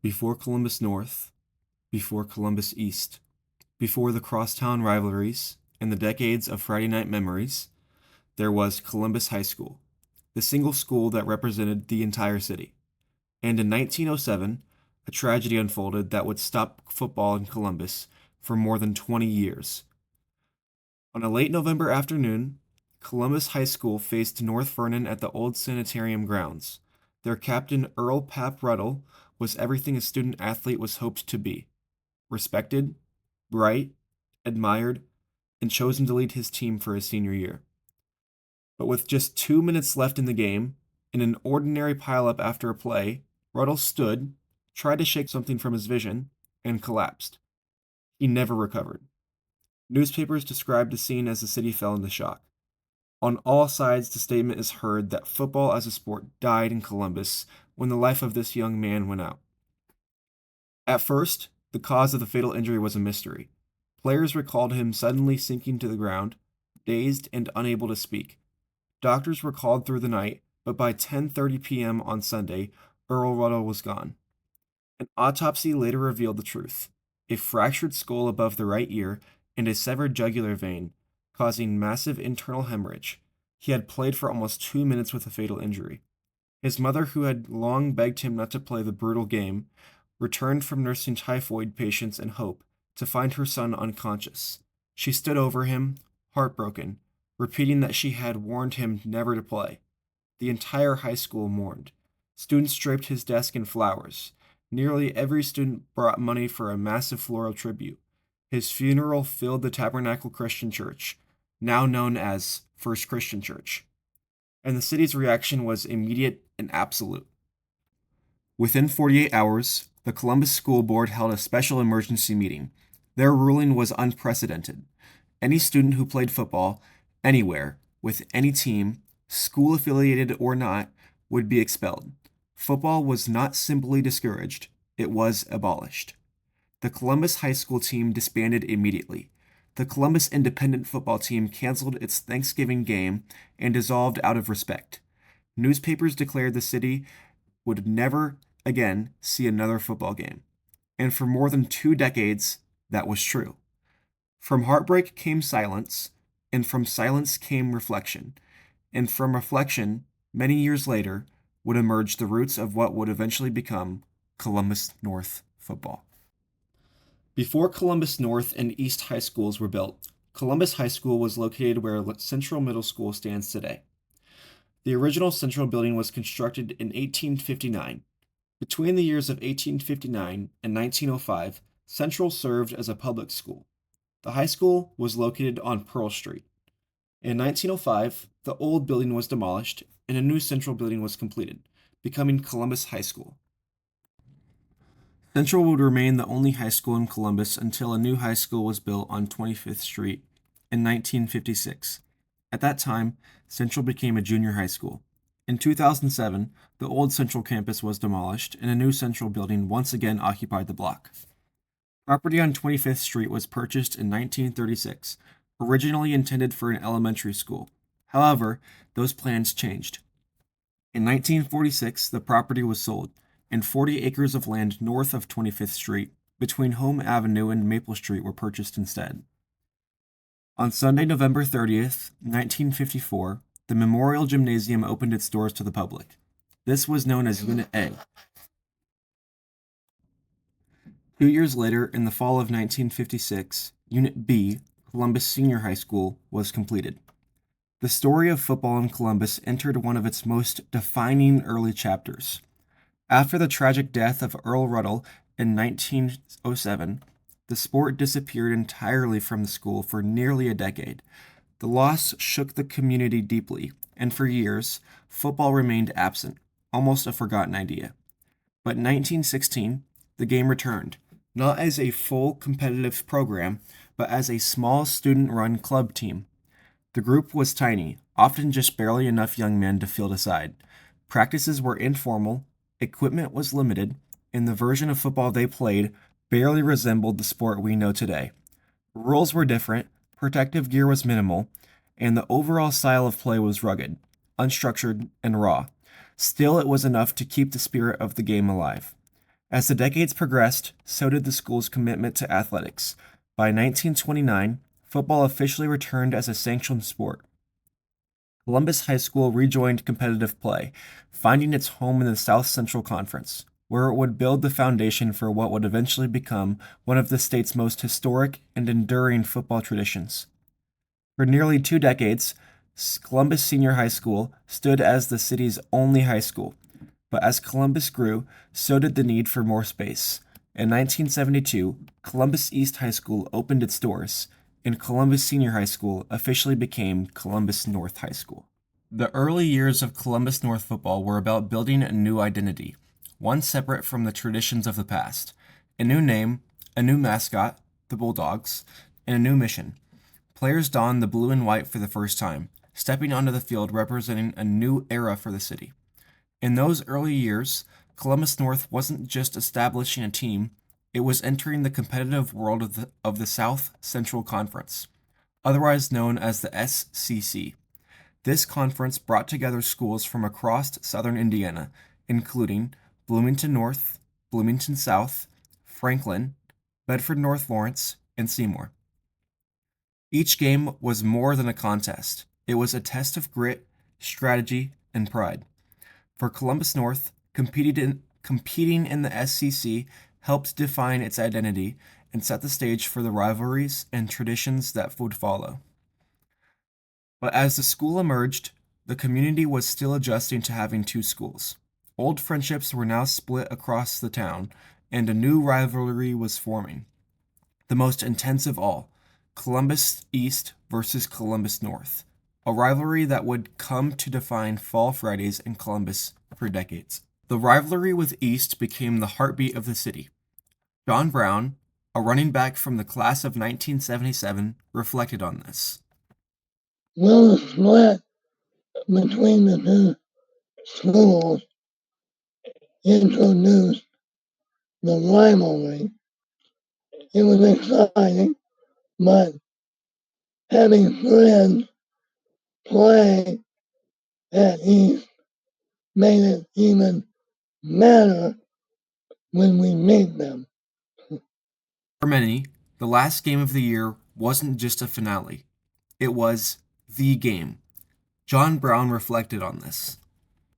Before Columbus North, before Columbus East, before the crosstown rivalries and the decades of Friday night memories, there was Columbus High School, the single school that represented the entire city. And in 1907, a tragedy unfolded that would stop football in Columbus for more than 20 years. On a late November afternoon, Columbus High School faced North Vernon at the old sanitarium grounds. Their captain, Earl Ruddle, was everything a student athlete was hoped to be: respected, bright, admired, and chosen to lead his team for his senior year. But with just 2 minutes left in the game, in an ordinary pileup after a play, Ruddle stood, tried to shake something from his vision, and collapsed. He never recovered. Newspapers described the scene as the city fell into shock. On all sides, the statement is heard that football as a sport died in Columbus when the life of this young man went out. At first, the cause of the fatal injury was a mystery. Players recalled him suddenly sinking to the ground, dazed and unable to speak. Doctors were called through the night, but by 10:30 p.m. on Sunday, Earl Ruddle was gone. An autopsy later revealed the truth: a fractured skull above the right ear and a severed jugular vein, causing massive internal hemorrhage. He had played for almost 2 minutes with a fatal injury. His mother, who had long begged him not to play the brutal game, returned from nursing typhoid patients in hope to find her son unconscious. She stood over him, heartbroken, repeating that she had warned him never to play. The entire high school mourned. Students draped his desk in flowers. Nearly every student brought money for a massive floral tribute. His funeral filled the Tabernacle Christian Church, now known as First Christian Church, and the city's reaction was immediate and absolute. Within 48 hours, the Columbus School Board held a special emergency meeting. Their ruling was unprecedented. Any student who played football, anywhere, with any team, school affiliated or not, would be expelled. Football was not simply discouraged, it was abolished. The Columbus High School team disbanded immediately. The Columbus Independent football team canceled its Thanksgiving game and dissolved out of respect. Newspapers declared the city would never again see another football game. And for more than 2 decades, that was true. From heartbreak came silence, and from silence came reflection. And from reflection, many years later, would emerge the roots of what would eventually become Columbus North football. Before Columbus North and East high schools were built, Columbus High School was located where Central Middle School stands today. The original Central building was constructed in 1859. Between the years of 1859 and 1905, Central served as a public school. The high school was located on Pearl Street. In 1905, the old building was demolished and a new Central building was completed, becoming Columbus High School. Central would remain the only high school in Columbus until a new high school was built on 25th Street in 1956. At that time, Central became a junior high school. In 2007, the old Central campus was demolished and a new Central building once again occupied the block. Property on 25th Street was purchased in 1936, originally intended for an elementary school. However, those plans changed. In 1946, the property was sold, and 40 acres of land north of 25th Street, between Home Avenue and Maple Street, were purchased instead. On Sunday, November 30th, 1954, the Memorial Gymnasium opened its doors to the public. This was known as Unit A. 2 years later, in the fall of 1956, Unit B, Columbus Senior High School, was completed. The story of football in Columbus entered one of its most defining early chapters. After the tragic death of Earl Ruddle in 1907, the sport disappeared entirely from the school for nearly a decade. The loss shook the community deeply, and for years, football remained absent, almost a forgotten idea. But in 1916, the game returned, not as a full competitive program, but as a small student-run club team. The group was tiny, often just barely enough young men to field a side. Practices were informal, equipment was limited, and the version of football they played barely resembled the sport we know today. Rules were different, protective gear was minimal, and the overall style of play was rugged, unstructured, and raw. Still, it was enough to keep the spirit of the game alive. As the decades progressed, so did the school's commitment to athletics. By 1929, football officially returned as a sanctioned sport. Columbus High School rejoined competitive play, finding its home in the South Central Conference, where it would build the foundation for what would eventually become one of the state's most historic and enduring football traditions. For nearly 2 decades, Columbus Senior High School stood as the city's only high school, but as Columbus grew, so did the need for more space. In 1972, Columbus East High School opened its doors, and Columbus Senior High School officially became Columbus North High School. The early years of Columbus North football were about building a new identity, one separate from the traditions of the past. A new name, a new mascot, the Bulldogs, and a new mission. Players donned the blue and white for the first time, stepping onto the field representing a new era for the city. In those early years, Columbus North wasn't just establishing a team, it was entering the competitive world of the South Central Conference, otherwise known as the SCC. This conference brought together schools from across southern Indiana, including Bloomington North, Bloomington South, Franklin, Bedford North Lawrence, and Seymour. Each game was more than a contest. It was a test of grit, strategy, and pride. For Columbus North, competing in the SCC helped define its identity and set the stage for the rivalries and traditions that would follow. But as the school emerged, the community was still adjusting to having two schools. Old friendships were now split across the town, and a new rivalry was forming. The most intense of all, Columbus East versus Columbus North, a rivalry that would come to define Fall Fridays in Columbus for decades. The rivalry with East became the heartbeat of the city. John Brown, a running back from the class of 1977, reflected on this. Well, the split between the two schools introduced the rivalry. It was exciting, but having friends play at East made it even better when we meet them. For many, the last game of the year wasn't just a finale, it was the game. John Brown reflected on this.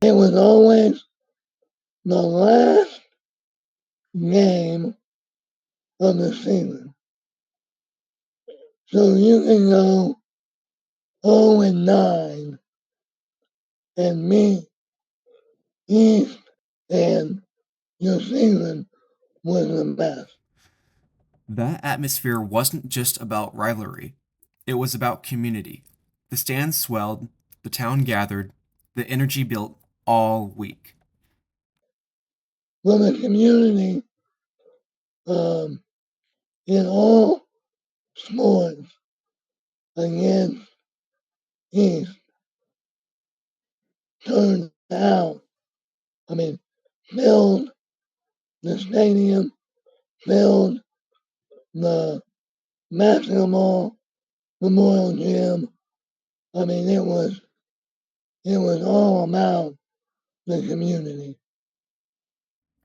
It was always the last game of the season. So you can go 0-9 and meet East, and your season was the best. That atmosphere wasn't just about rivalry, it was about community. The stands swelled, the town gathered, the energy built all week. For the community, in all sports against East turned out, filled the stadium, filled the basketball memorial gym. It was all about the community.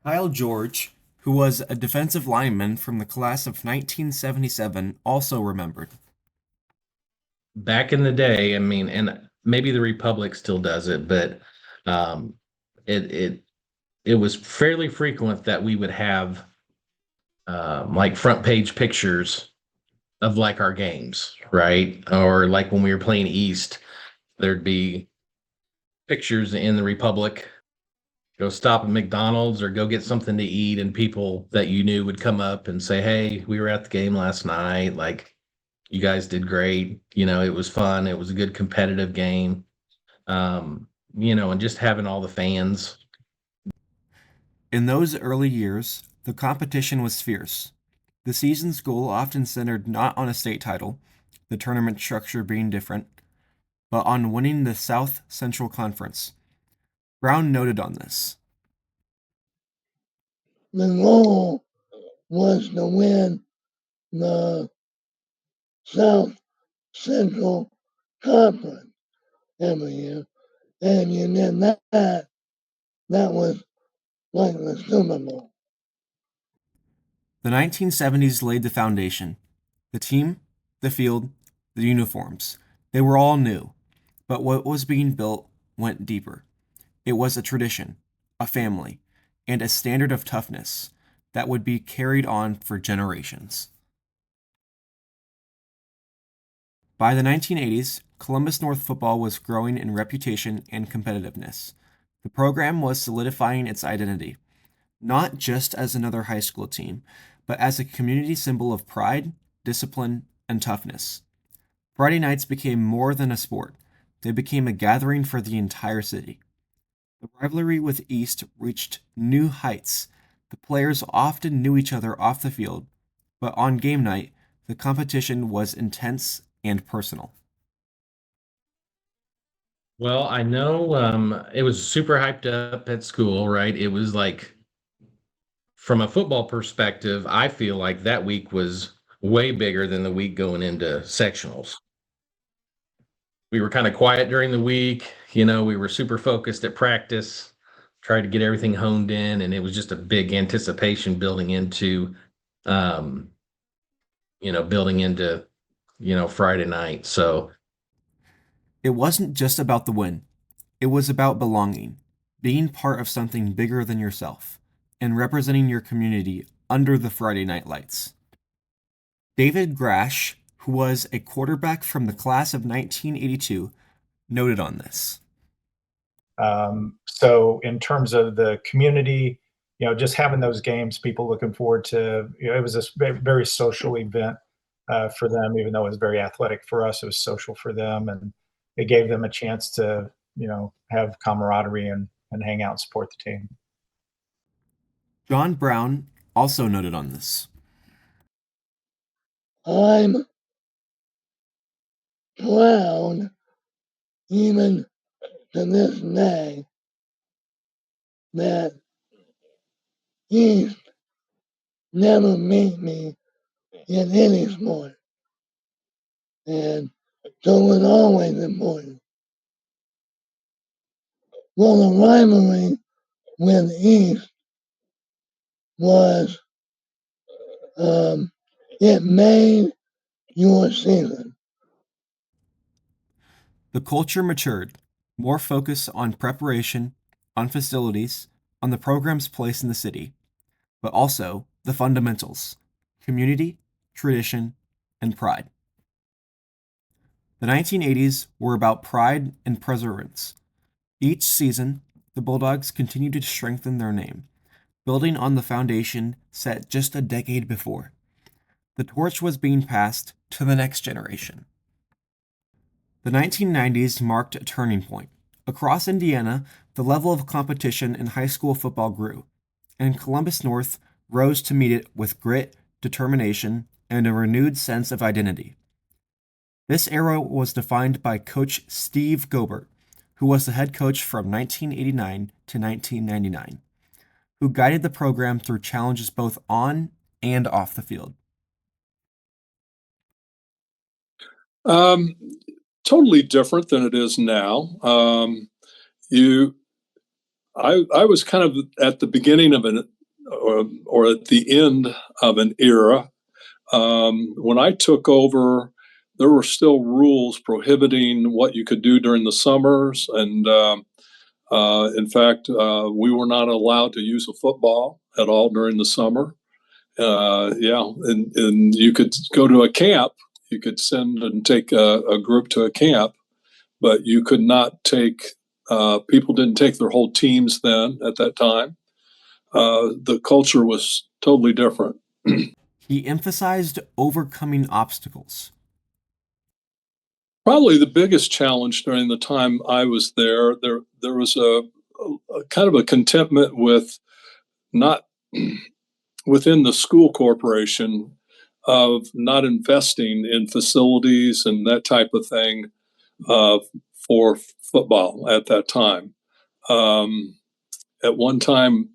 Kyle George, who was a defensive lineman from the class of 1977, also remembered. Back in the day, and maybe the Republic still does it, but um, it was fairly frequent that we would have like front page pictures of like our games, right? Or like when we were playing East, there'd be pictures in the Republic. Go stop at McDonald's or go get something to eat, and people that you knew would come up and say, "Hey, we were at the game last night. Like, you guys did great. It was fun. It was a good competitive game." And just having all the fans. In those early years, the competition was fierce. The season's goal often centered not on a state title, the tournament structure being different, but on winning the South Central Conference. Brown noted on this. The goal was to win the South Central Conference every year. And if you did that, that was like the Super Bowl. The 1970s laid the foundation. The team, the field, the uniforms. They were all new, but what was being built went deeper. It was a tradition, a family, and a standard of toughness that would be carried on for generations. By the 1980s, Columbus North football was growing in reputation and competitiveness. The program was solidifying its identity, not just as another high school team, but as a community symbol of pride, discipline, and toughness. Friday nights became more than a sport. They became a gathering for the entire city. The rivalry with East reached new heights. The players often knew each other off the field, but on game night, the competition was intense and personal. Well, I know it was super hyped up at school, right? It was like, from a football perspective, I feel like that week was way bigger than the week going into sectionals. We were kind of quiet during the week. We were super focused at practice, tried to get everything honed in, and it was just a big anticipation um, building into, Friday night. So, It wasn't just about the win, it was about belonging, being part of something bigger than yourself, and representing your community under the Friday night lights. David Grash, who was a quarterback from the class of 1982, noted on this. So in terms of the community, just having those games, people looking forward to, it was a very social event for them, even though it was very athletic for us, it was social for them. And it gave them a chance to, have camaraderie and hang out and support the team. John Brown also noted on this. I'm proud, even to this day, that East never beat me in any sport. And so it was always important. Well, the rivalry with East was, it made your season. The culture matured, more focus on preparation, on facilities, on the program's place in the city, but also the fundamentals: community, tradition, and pride. The 1980s were about pride and perseverance. Each season, the Bulldogs continued to strengthen their name, building on the foundation set just a decade before. The torch was being passed to the next generation. The 1990s marked a turning point. Across Indiana, the level of competition in high school football grew, and Columbus North rose to meet it with grit, determination, and a renewed sense of identity. This era was defined by Coach Steve Gobert, who was the head coach from 1989 to 1999, who guided the program through challenges both on and off the field. Totally different than it is now. You, I was kind of at the beginning of or at the end of an era. When I took over, there were still rules prohibiting what you could do during the summers, and in fact, we were not allowed to use a football at all during the summer. And you could go to a camp. You could send and take a group to a camp, but you could not take, people didn't take their whole teams then at that time. The culture was totally different. He emphasized overcoming obstacles. Probably the biggest challenge during the time I was there was a kind of a contentment with not within the school corporation of not investing in facilities and that type of thing for football at that time. At one time,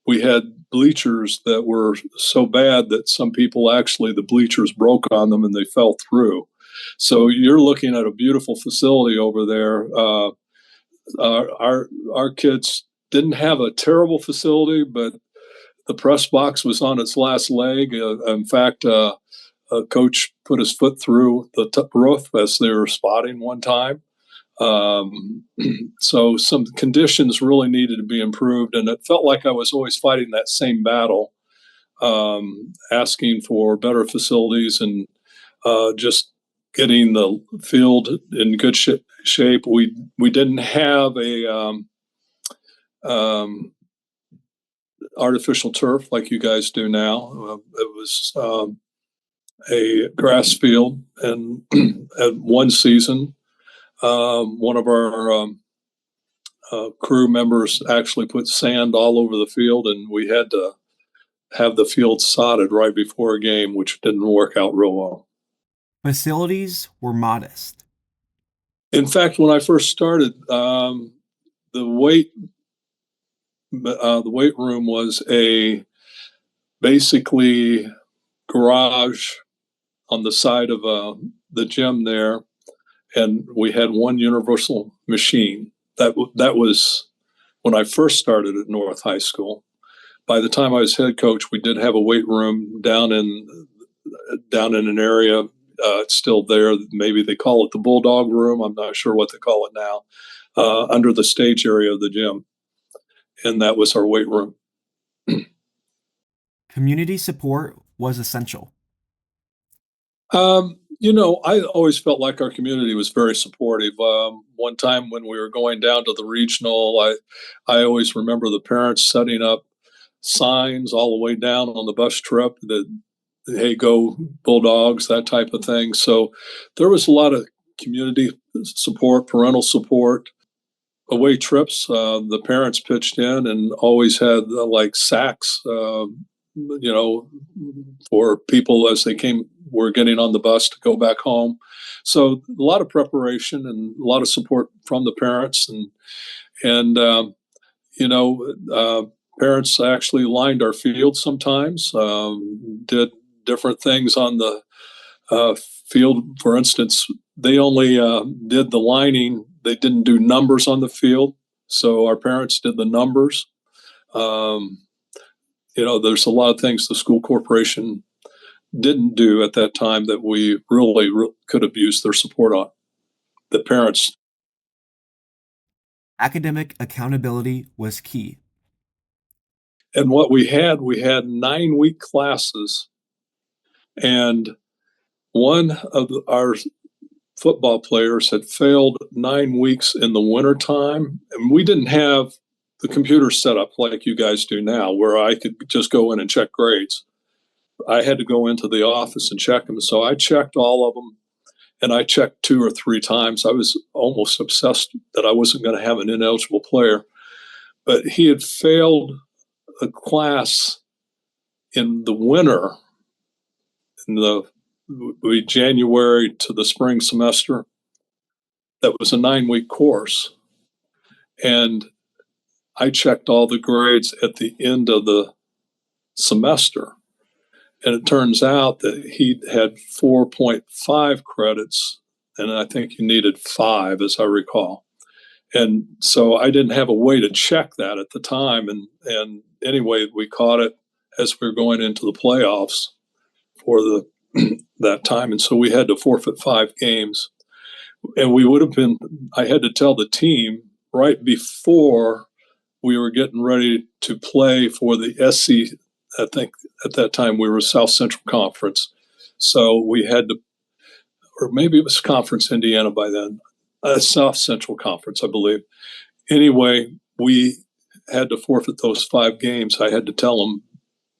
we had bleachers that were so bad that some people actually, the bleachers broke on them and they fell through. So you're looking at a beautiful facility over there. Our kids didn't have a terrible facility, but the press box was on its last leg. In fact, a coach put his foot through the roof as they were spotting one time. So some conditions really needed to be improved, and it felt like I was always fighting that same battle, asking for better facilities and just getting the field in good shape. We didn't have a artificial turf like you guys do now. It was a grass field, and at one season, one of our crew members actually put sand all over the field, and we had to have the field sodded right before a game, which didn't work out real well. Facilities were modest. In fact, when I first started, the weight room was a basically garage on the side of the gym there, and we had one universal machine. That was when I first started at North High School. By the time I was head coach, we did have a weight room down in an area. It's still there. Maybe they call it the Bulldog Room. I'm not sure what they call it now. Under the stage area of the gym, and that was our weight room. Community support was essential. I always felt like our community was very supportive. One time when we were going down to the regional, I always remember the parents setting up signs all the way down on the bus trip that, hey, go Bulldogs, that type of thing. So there was a lot of community support, parental support. Away trips, the parents pitched in and always had like sacks, for people as they were getting on the bus to go back home. So a lot of preparation and a lot of support from the parents, and parents actually lined our field sometimes, did different things on the field. For instance, they only did the lining. They didn't do numbers on the field. So our parents did the numbers. There's a lot of things the school corporation didn't do at that time that we really could have used their support on. The parents. Academic accountability was key. And what we had 9-week classes, and one of our football players had failed 9 weeks in the wintertime, and we didn't have the computer set up like you guys do now, where I could just go in and check grades. I had to go into the office and check them. So I checked all of them, and I checked 2 or 3 times. I was almost obsessed that I wasn't going to have an ineligible player. But he had failed a class in the winter, in the January to the spring semester. That was a 9-week course. And I checked all the grades at the end of the semester. And it turns out that he had 4.5 credits, and I think he needed 5, as I recall. And so I didn't have a way to check that at the time. And anyway, we caught it as we were going into the playoffs for that time. And so we had to forfeit 5 games. And I had to tell the team right before we were getting ready to play for the SC. I think at that time we were South Central Conference. So we had to, or maybe it was Conference Indiana by then, South Central Conference, I believe. Anyway, we had to forfeit those 5 games. I had to tell them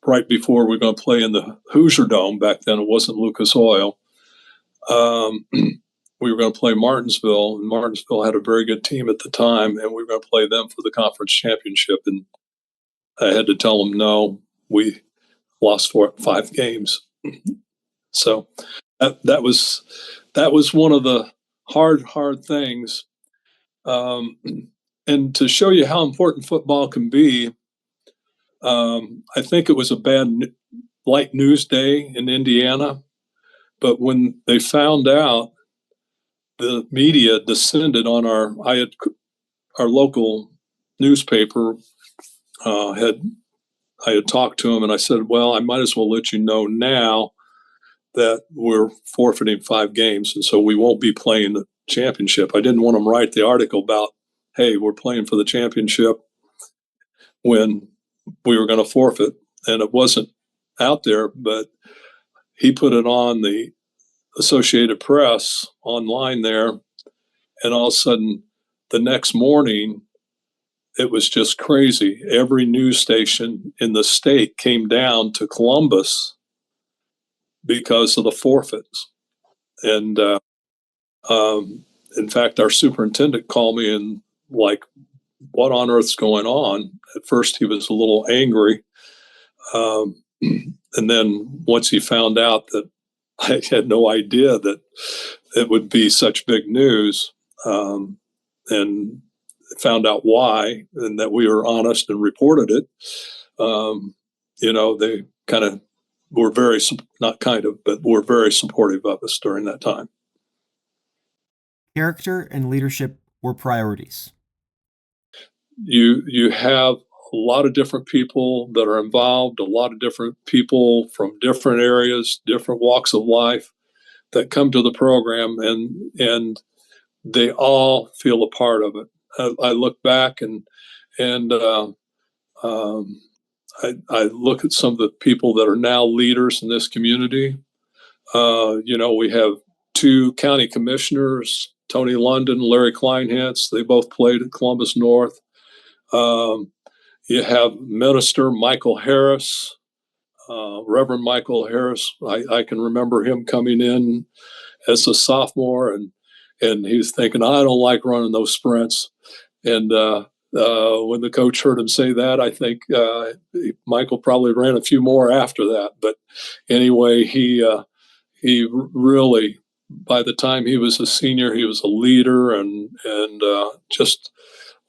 right before we were going to play in the Hoosier Dome. Back then it wasn't Lucas Oil. We were going to play Martinsville, and Martinsville had a very good team at the time, and we were going to play them for the conference championship. And I had to tell them, no, we lost 5 games. So that was one of the hard things. And to show you how important football can be, I think it was a bad light news day in Indiana, but when they found out, the media descended on our local newspaper had I had talked to him and I said, well, I might as well let you know now that we're forfeiting 5 games. And so we won't be playing the championship. I didn't want him to write the article about, hey, we're playing for the championship when we were going to forfeit. And it wasn't out there, but he put it on the Associated Press online there. And all of a sudden, the next morning, it was just crazy. Every news station in the state came down to Columbus because of the forfeits. And in fact, our superintendent called me and like, what on earth's going on? At first, he was a little angry. And then once he found out that I had no idea that it would be such big news, and found out why, and that we were honest and reported it, they kind of were very, not kind of, but were very supportive of us during that time. Character and leadership were priorities. You have a lot of different people that are involved, a lot of different people from different areas, different walks of life that come to the program, and they all feel a part of it. I look back and I look at some of the people that are now leaders in this community. We have 2 county commissioners, Tony London, Larry Kleinhans. They both played at Columbus North. You have Minister Michael Harris, Reverend Michael Harris. I can remember him coming in as a sophomore, and he was thinking, I don't like running those sprints. And when the coach heard him say that, I think Michael probably ran a few more after that. But anyway, he really, by the time he was a senior, he was a leader and just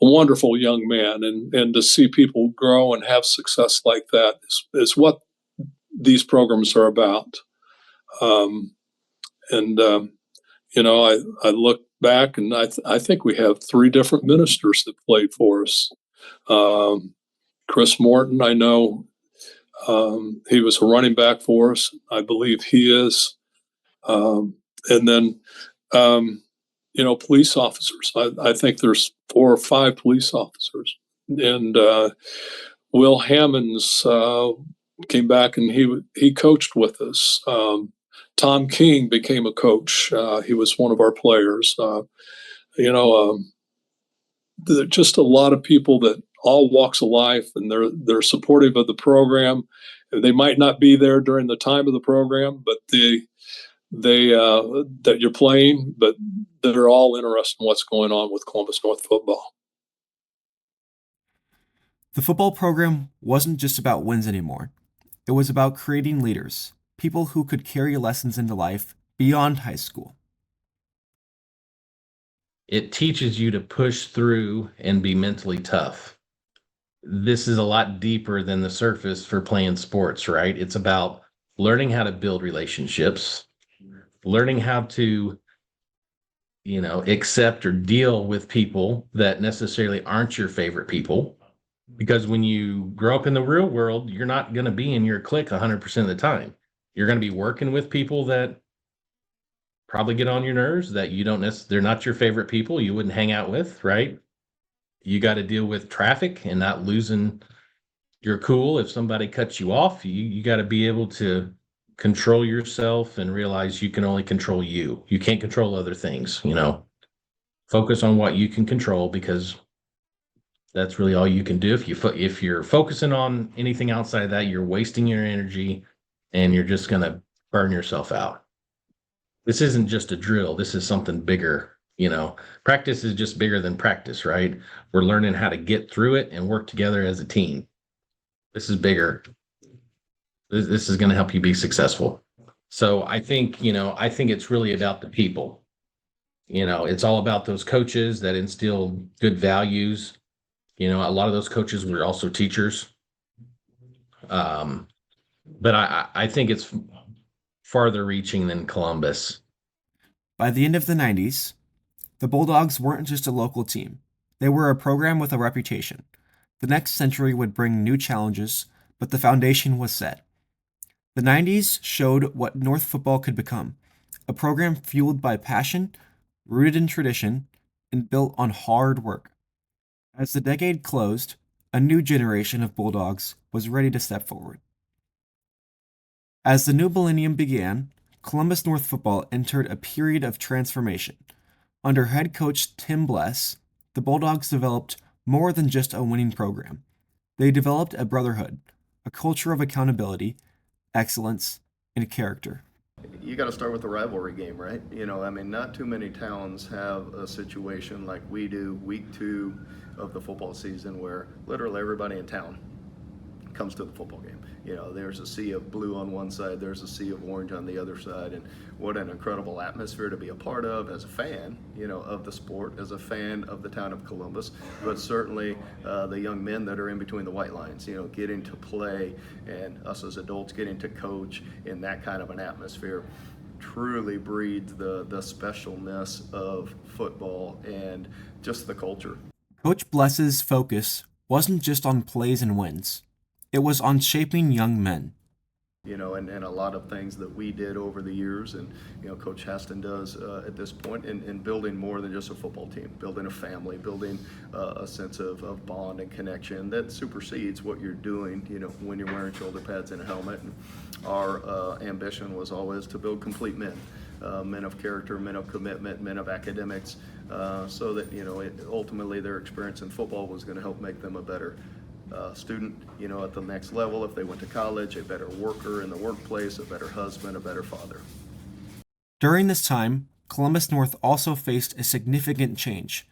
a wonderful young man. And to see people grow and have success like that is what these programs are about. I look back and I think we have 3 different ministers that played for us. Chris Morton, I know, he was a running back for us. I believe he is. And then, police officers. I think there's 4 or 5 police officers. And Will Hammonds came back and he coached with us. Tom King became a coach. He was one of our players. Just a lot of people that all walks of life, and they're supportive of the program. They might not be there during the time of the program, but they that you're playing, but they're all interested in what's going on with Columbus North football. The football program wasn't just about wins anymore. It was about creating leaders, people who could carry lessons into life beyond high school. It teaches you to push through and be mentally tough. This is a lot deeper than the surface for playing sports, right? It's about learning how to build relationships, learning how to, accept or deal with people that necessarily aren't your favorite people. Because when you grow up in the real world, you're not going to be in your clique 100% of the time. You're going to be working with people that probably get on your nerves, that you don't they're not your favorite people, you wouldn't hang out with, right? You got to deal with traffic and not losing your cool. If somebody cuts you off, you got to be able to control yourself and realize you can only control you. You can't control other things, Focus on what you can control, because that's really all you can do. If you're focusing on anything outside of that, you're wasting your energy and you're just going to burn yourself out. This isn't just a drill. This is something bigger. Practice is just bigger than practice, right? We're learning how to get through it and work together as a team. This is bigger. This is going to help you be successful. So I think it's really about the people. It's all about those coaches that instill good values. A lot of those coaches were also teachers. But I think it's farther reaching than Columbus. By the end of the 90s, the Bulldogs weren't just a local team. They were a program with a reputation. The next century would bring new challenges, but the foundation was set. The 90s showed what North football could become, a program fueled by passion, rooted in tradition, and built on hard work. As the decade closed, a new generation of Bulldogs was ready to step forward. As the new millennium began, Columbus North football entered a period of transformation. Under head coach Tim Bless, the Bulldogs developed more than just a winning program. They developed a brotherhood, a culture of accountability, excellence, and character. You got to start with the rivalry game, right? Not too many towns have a situation like we do week 2 of the football season where literally everybody in town comes to the football game. There's a sea of blue on one side, there's a sea of orange on the other side, and what an incredible atmosphere to be a part of as a fan, of the sport, as a fan of the town of Columbus, but certainly the young men that are in between the white lines, getting to play, and us as adults getting to coach in that kind of an atmosphere truly breeds the specialness of football and just the culture. Coach Bless's focus wasn't just on plays and wins. It was on shaping young men. And a lot of things that we did over the years, and Coach Haston does at this point, in building more than just a football team, building a family, building a sense of bond and connection that supersedes what you're doing, when you're wearing shoulder pads and a helmet. And our ambition was always to build complete men, men of character, men of commitment, men of academics, so that ultimately their experience in football was going to help make them a better student, at the next level. If they went to college, a better worker in the workplace, a better husband, a better father. During this time, Columbus North also faced a significant change.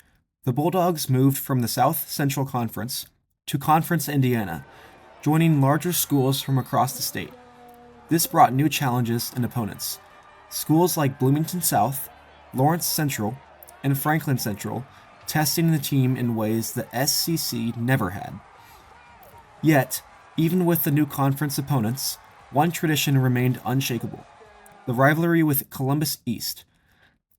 The Bulldogs moved from the South Central Conference to Conference Indiana, joining larger schools from across the state. This brought new challenges and opponents. Schools like Bloomington South, Lawrence Central, and Franklin Central testing the team in ways the SCC never had. Yet, even with the new conference opponents, one tradition remained unshakable: the rivalry with Columbus East.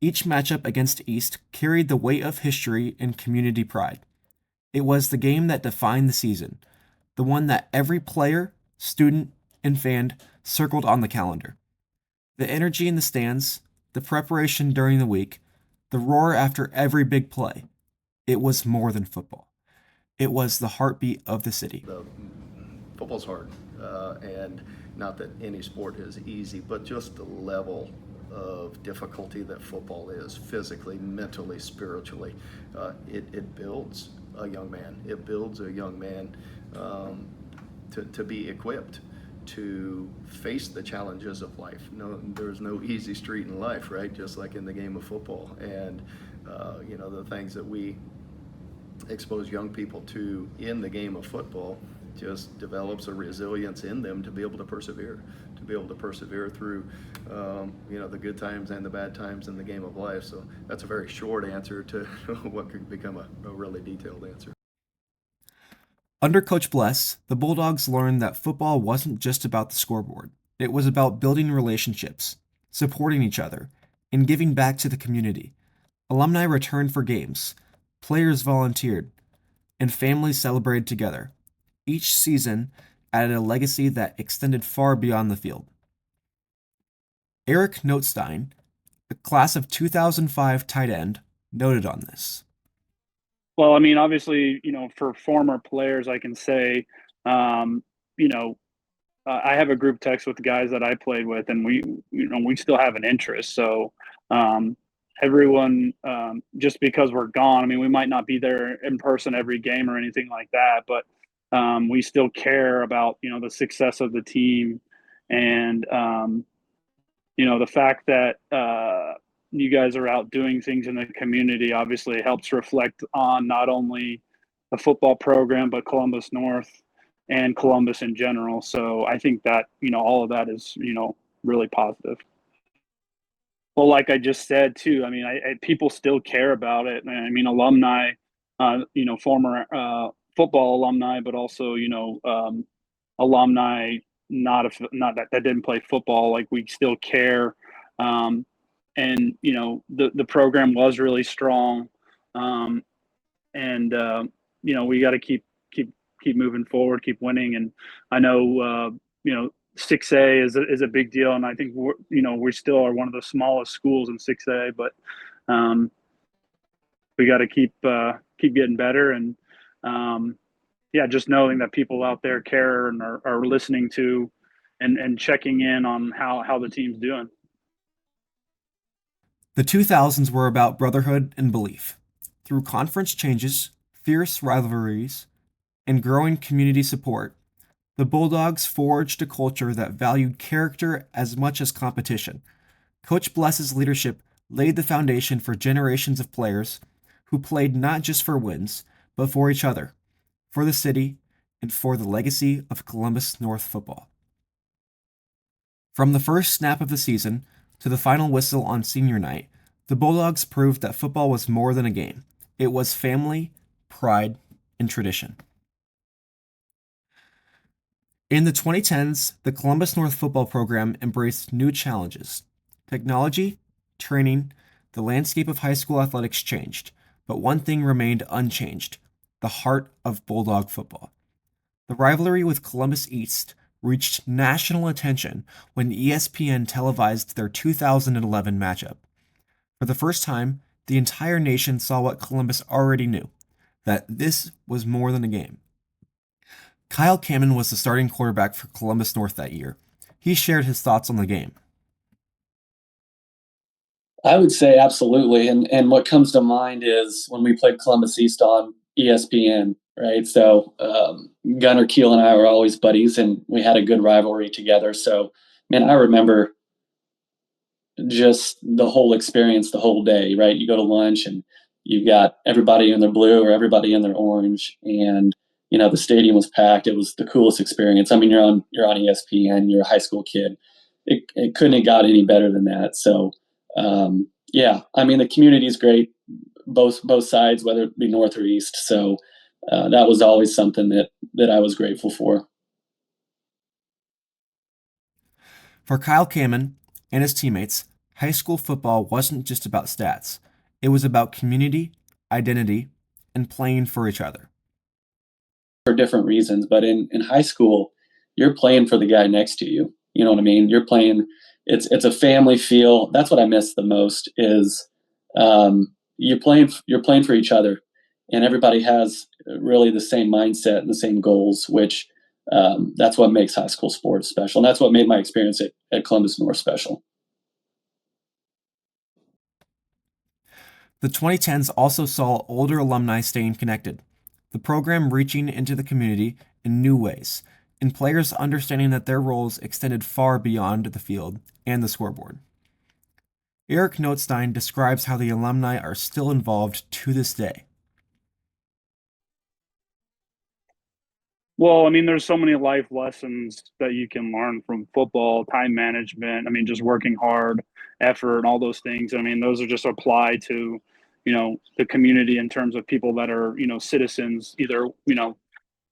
Each matchup against East carried the weight of history and community pride. It was the game that defined the season, the one that every player, student, and fan circled on the calendar. The energy in the stands, the preparation during the week, the roar after every big play. It was more than football. It was the heartbeat of the city. Football's hard, and not that any sport is easy, but just the level of difficulty that football is, physically, mentally, spiritually, it builds a young man. It builds a young man to be equipped to face the challenges of life. There's no easy street in life, right? Just like in the game of football. And the things that we expose young people to in the game of football just develops a resilience in them to be able to persevere through the good times and the bad times in the game of life. So that's a very short answer to what could become a really detailed answer. Under Coach Bless, the Bulldogs learned that football wasn't just about the scoreboard. It was about building relationships, supporting each other, and giving back to the community. Alumni returned for games, players volunteered, and families celebrated together. Each season added a legacy that extended far beyond the field. Eric Notstein, a class of 2005 tight end, noted on this. Well, obviously, for former players, I can say, I have a group text with the guys that I played with, and we still have an interest. So, everyone, just because we're gone, we might not be there in person every game or anything like that, but we still care about, the success of the team. And, the fact that you guys are out doing things in the community obviously helps reflect on not only the football program, but Columbus North and Columbus in general. So I think that, all of that is, really positive. Well, like I just said too, people still care about it. Alumni, former football alumni, but also, alumni not that didn't play football. Like, we still care. And the program was really strong, and we got to keep keep moving forward, keep winning. And I know 6A is a big deal, and I think we still are one of the smallest schools in 6A, but we got to keep getting better. And just knowing that people out there care and are listening to and checking in on how the team's doing. The 2000s were about brotherhood and belief. Through conference changes, fierce rivalries, and growing community support, the Bulldogs forged a culture that valued character as much as competition. Coach Bless's leadership laid the foundation for generations of players who played not just for wins, but for each other, for the city, and for the legacy of Columbus North football. From the first snap of the season to the final whistle on senior night, the Bulldogs proved that football was more than a game. It was family, pride, and tradition. In the 2010s, the Columbus North football program embraced new challenges. Technology, training, the landscape of high school athletics changed, but one thing remained unchanged: the heart of Bulldog football. The rivalry with Columbus East reached national attention when ESPN televised their 2011 matchup. For the first time, the entire nation saw what Columbus already knew, that this was more than a game. Kyle Kamen was the starting quarterback for Columbus North that year. He shared his thoughts on the game. I would say absolutely. And what comes to mind is when we played Columbus East on ESPN, right? So Gunnar Keel and I were always buddies, and we had a good rivalry together. So, man, I remember just the whole experience the whole day, right? You go to lunch and you've got everybody in their blue or everybody in their orange, and the stadium was packed. It was the coolest experience. I mean, you're on ESPN, you're a high school kid. It couldn't have got any better than that. So I mean, the community is great, both sides, whether it be north or east. So that was always something that I was grateful for. For Kyle Kamen and his teammates, high school football wasn't just about stats. It was about community, identity, and playing for each other. For different reasons, but in high school, you're playing for the guy next to you. You know what I mean? You're playing. It's a family feel. That's what I miss the most. Is you're playing for each other, and everybody has really the same mindset and the same goals. Which that's what makes high school sports special, and that's what made my experience at Columbus North special. The 2010s also saw older alumni staying connected, the program reaching into the community in new ways, and players understanding that their roles extended far beyond the field and the scoreboard. Eric Notstein describes how the alumni are still involved to this day. Well, I mean, there's so many life lessons that you can learn from football, time management. I mean, just working hard, effort, and all those things. I mean, those are just applied to, the community in terms of people that are, citizens, either,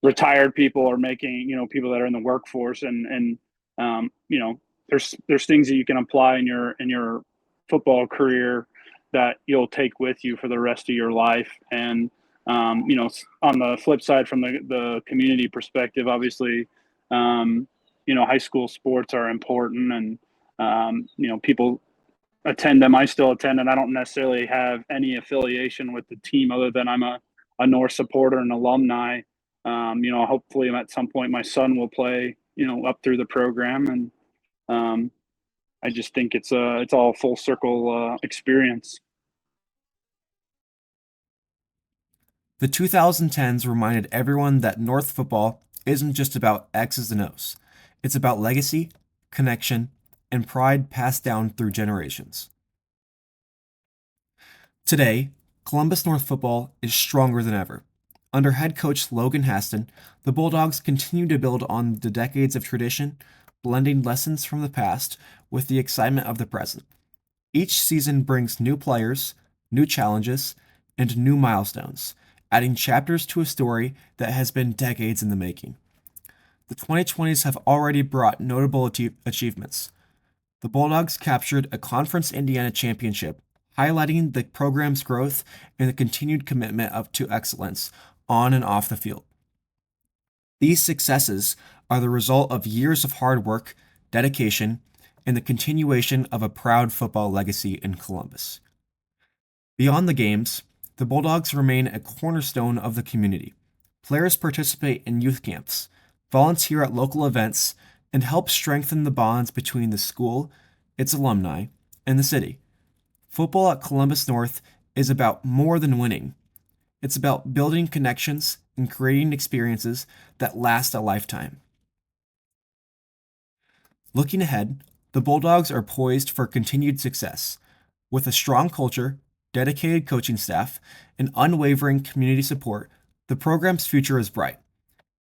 retired people or making, people that are in the workforce. And there's things that you can apply in your football career that you'll take with you for the rest of your life. And on the flip side, from the community perspective, obviously, high school sports are important, and people attend them. I still attend, and I don't necessarily have any affiliation with the team other than I'm a North supporter and alumni. Hopefully at some point my son will play, up through the program, and I just think it's all full circle experience. The 2010s reminded everyone that North football isn't just about X's and O's. It's about legacy, connection, and pride passed down through generations. Today, Columbus North football is stronger than ever. Under head coach Logan Haston, the Bulldogs continue to build on the decades of tradition, blending lessons from the past with the excitement of the present. Each season brings new players, new challenges, and new milestones, adding chapters to a story that has been decades in the making. The 2020s have already brought notable achievements. The Bulldogs captured a Conference Indiana championship, highlighting the program's growth and the continued commitment to excellence on and off the field. These successes are the result of years of hard work, dedication, and the continuation of a proud football legacy in Columbus. Beyond the games, the Bulldogs remain a cornerstone of the community. Players participate in youth camps, volunteer at local events, and help strengthen the bonds between the school, its alumni, and the city. Football at Columbus North is about more than winning. It's about building connections and creating experiences that last a lifetime. Looking ahead, the Bulldogs are poised for continued success. With a strong culture, dedicated coaching staff, and unwavering community support, the program's future is bright.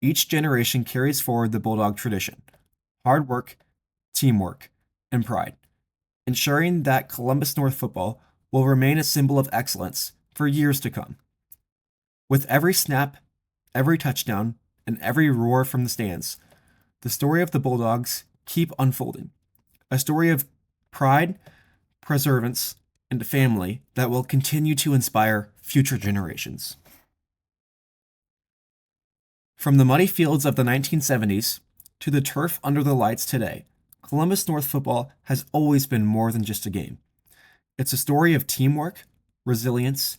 Each generation carries forward the Bulldog tradition: hard work, teamwork, and pride, ensuring that Columbus North football will remain a symbol of excellence for years to come. With every snap, every touchdown, and every roar from the stands, the story of the Bulldogs keep unfolding. A story of pride, perseverance, and family that will continue to inspire future generations. From the muddy fields of the 1970s to the turf under the lights today, Columbus North football has always been more than just a game. It's a story of teamwork, resilience,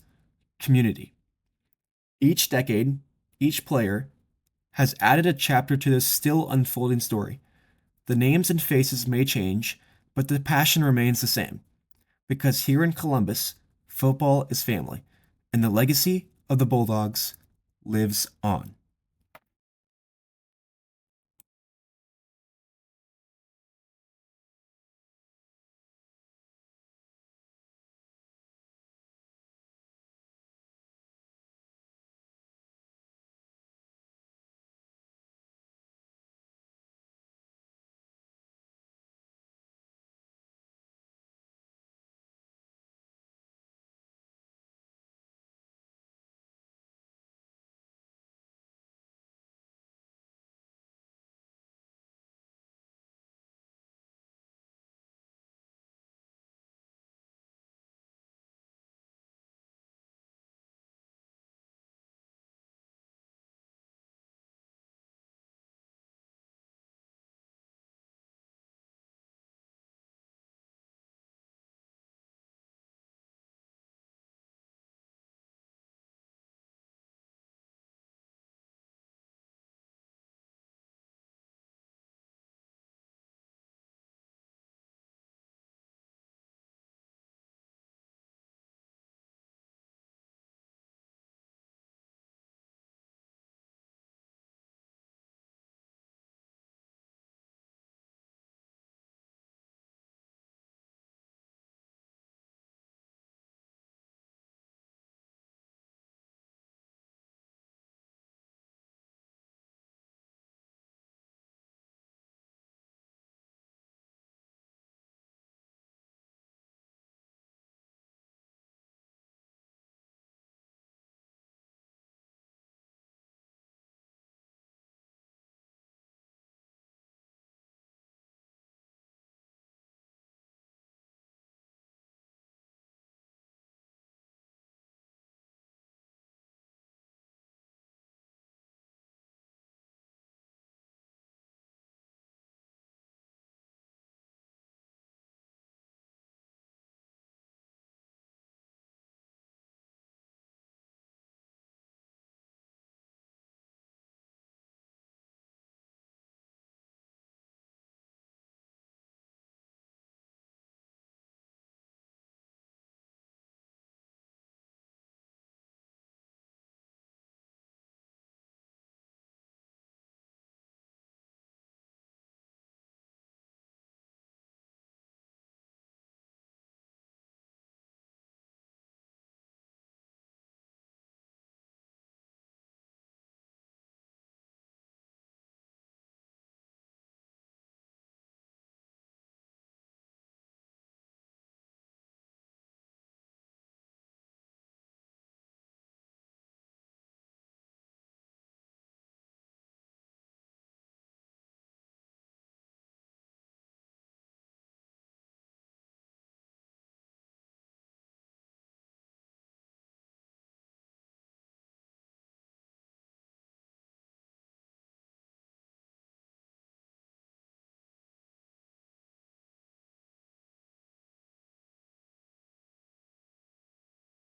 community. Each decade, each player has added a chapter to this still unfolding story. The names and faces may change, but the passion remains the same. Because here in Columbus, football is family, and the legacy of the Bulldogs lives on.